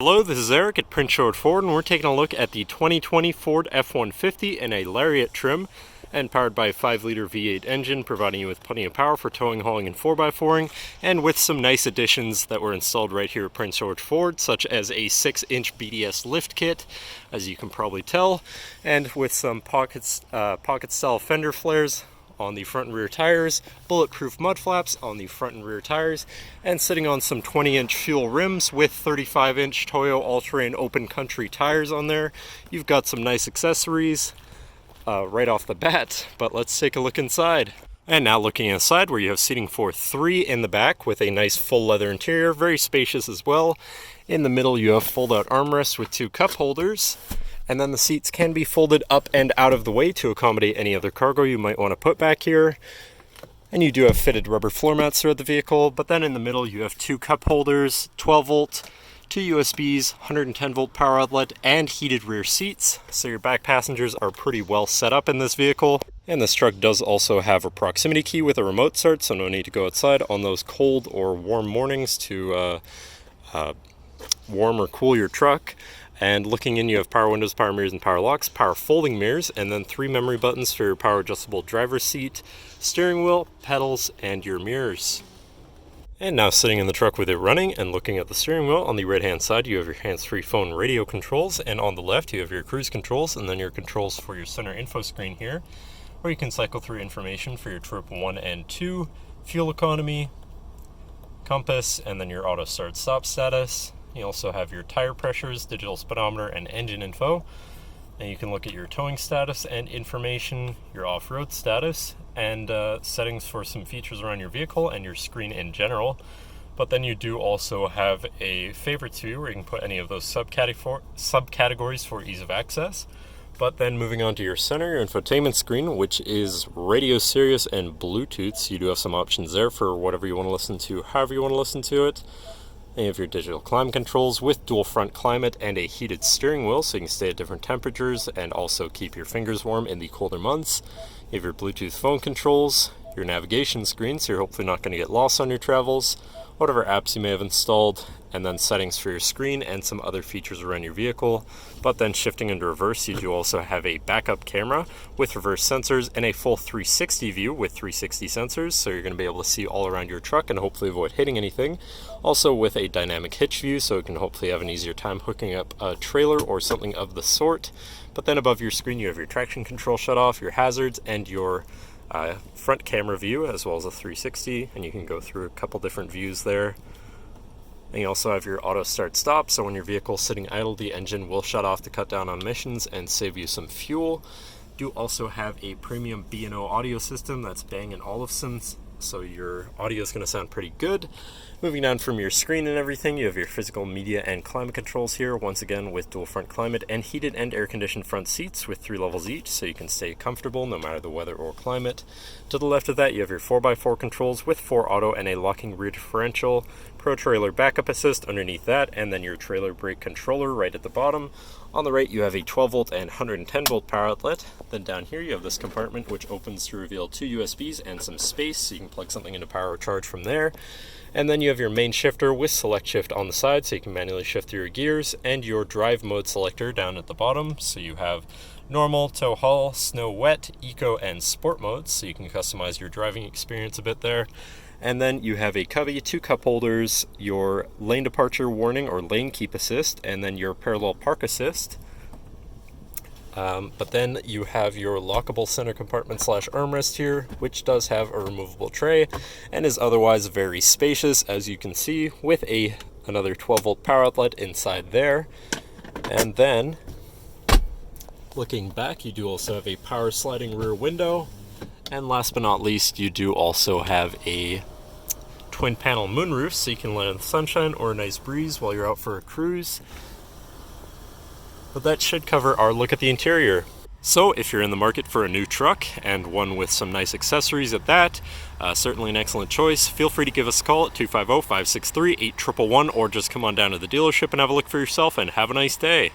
Hello, this is Eric at Prince George Ford, and we're taking a look at the 2020 Ford F-150 in a Lariat trim and powered by a 5-liter V8 engine, providing you with plenty of power for towing, hauling, and 4x4ing, and with some nice additions that were installed right here at Prince George Ford, such as a 6-inch Bds Lift Kit, as you can probably tell, and with some pocket-style fender flares on the front and rear tires, bulletproof mud flaps on the front and rear tires, and sitting on some 20-inch fuel rims with 35-inch TOYO all-terrain open country tires on there. You've got some nice accessories right off the bat, but let's take a look inside. And now looking inside, where you have seating for 3 in the back with a nice full leather interior, very spacious as well. In the middle you have fold-out armrests with 2 cup holders. And then the seats can be folded up and out of the way to accommodate any other cargo you might want to put back here. And you do have fitted rubber floor mats throughout the vehicle, but then in the middle you have 2 cup holders, 12 volt, 2 USBs, 110 volt power outlet, and heated rear seats. So your back passengers are pretty well set up in this vehicle. And this truck does also have a proximity key with a remote start, so no need to go outside on those cold or warm mornings to warm or cool your truck. And looking in, you have power windows, power mirrors, and power locks, power folding mirrors, and then 3 memory buttons for your power adjustable driver's seat, steering wheel, pedals, and your mirrors. And now sitting in the truck with it running and looking at the steering wheel, on the right hand side you have your hands-free phone radio controls, and on the left you have your cruise controls, and then your controls for your center info screen here, where you can cycle through information for your trip 1 and 2, fuel economy, compass, and then your auto start stop status. You also have your tire pressures, digital speedometer, and engine info. And you can look at your towing status and information, your off-road status, and settings for some features around your vehicle and your screen in general. But then you do also have a favorites view where you can put any of those subcategories for ease of access. But then moving on to your center, your infotainment screen, which is radio, Sirius, and Bluetooth. So you do have some options there for whatever you want to listen to, however you want to listen to it. And you have your digital climate controls with dual front climate and a heated steering wheel, so you can stay at different temperatures and also keep your fingers warm in the colder months. You have your Bluetooth phone controls, your navigation screen, so you're hopefully not going to get lost on your travels, whatever apps you may have installed, and then settings for your screen and some other features around your vehicle. But then shifting into reverse, you do also have a backup camera with reverse sensors and a full 360 view with 360 sensors, so you're going to be able to see all around your truck and hopefully avoid hitting anything. Also with a dynamic hitch view, so you can hopefully have an easier time hooking up a trailer or something of the sort. But then above your screen you have your traction control shut off, your hazards, and your front camera view, as well as a 360, and you can go through a couple different views there. And you also have your auto start stop, so when your vehicle's sitting idle, the engine will shut off to cut down on emissions and save you some fuel. You do also have a premium B&O audio system that's Bang & Olufsen, so your audio is going to sound pretty good. Moving down from your screen and everything, you have your physical media and climate controls here, once again with dual front climate and heated and air-conditioned front seats with 3 levels each, so you can stay comfortable no matter the weather or climate. To the left of that, you have your 4x4 controls with 4 auto and a locking rear differential, Pro Trailer Backup Assist underneath that, and then your trailer brake controller right at the bottom. On the right, you have a 12 volt and 110 volt power outlet. Then down here, you have this compartment which opens to reveal 2 USBs and some space, so you can plug something into power or charge from there. And then you have your main shifter with select shift on the side, so you can manually shift through your gears, and your drive mode selector down at the bottom. So you have normal, tow haul, snow wet, eco, and sport modes, so you can customize your driving experience a bit there. And then you have a cubby, 2 cup holders, your lane departure warning or lane keep assist, and then your parallel park assist. But then you have your lockable center compartment / armrest here, which does have a removable tray and is otherwise very spacious, as you can see, with another 12 volt power outlet inside there. And then looking back, you do also have a power sliding rear window. And last but not least, you do also have a twin panel moonroof, so you can let in the sunshine or a nice breeze while you're out for a cruise. But that should cover our look at the interior. So if you're in the market for a new truck, and one with some nice accessories at that, certainly an excellent choice. Feel free to give us a call at 250-563-8111, or just come on down to the dealership and have a look for yourself, and have a nice day.